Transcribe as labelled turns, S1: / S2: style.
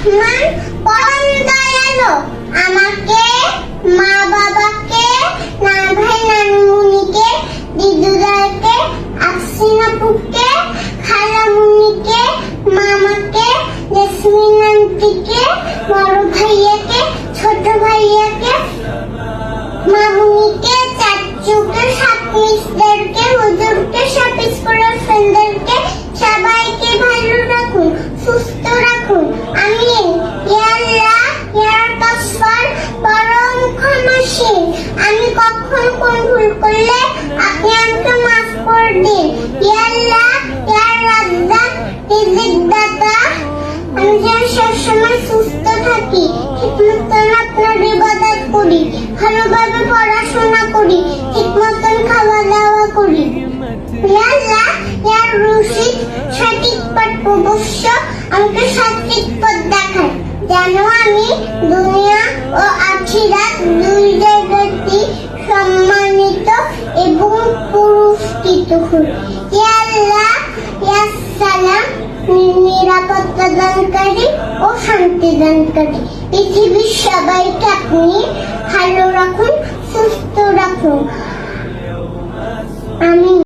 S1: রহমান পরম দয়ালু। আমাকে, মা বাবাকে, নানা ভাই নানুমণিকে, দিদুদাকে, আফসিনাপুকে, খালামুনিকে, মামাকে, জেসমিন আন্টিকে, বড় ভাইয়াকে, ছোট ভাইয়াকে, মামুনিকে, চাচুকে, সব মিসদেরকে, হুজুরকে, সব স্কুলের ফ্রেন্ডদেরকে, সবাইকে ভালো রাখুন, সুস্থ রাখুন। আমিন। ইয়া আল্লাহ, ইয়া গফফার, পরম ক্ষমাশীল। আমি কখন কোন ভুল করলে আপনি আমাকে মাফ করে দিন। ইয়া আল্লাহ, ইয়া রাজ্জাক, রিজিক দাতা, আমি যেন সবসময় সুস্থ থাকি, ঠিকমতো আপনার ইবাদত করি, ভালোভাবে পড়াশোনা করি, ঠিকমতো খাওয়া দাওয়া করি। ইয়া আল্লাহ, ইয়া রশিদ, সঠিক পথ প্রদর্শক, আমাকে সঠিক পথ দেখান, যেন আমি দুনিয়া ও আখিরাত দুই জায়গাতেই সম্মানিত এবং পুরস্কৃত হই। ইয়া আল্লাহ, ইয়া সালাম, নিরাপত্তা দানকারী ও শান্তি দানকারী, পৃথিবীর সবাইকে আপনি ভালো রাখুন, সুস্থ রাখুন। আমিন।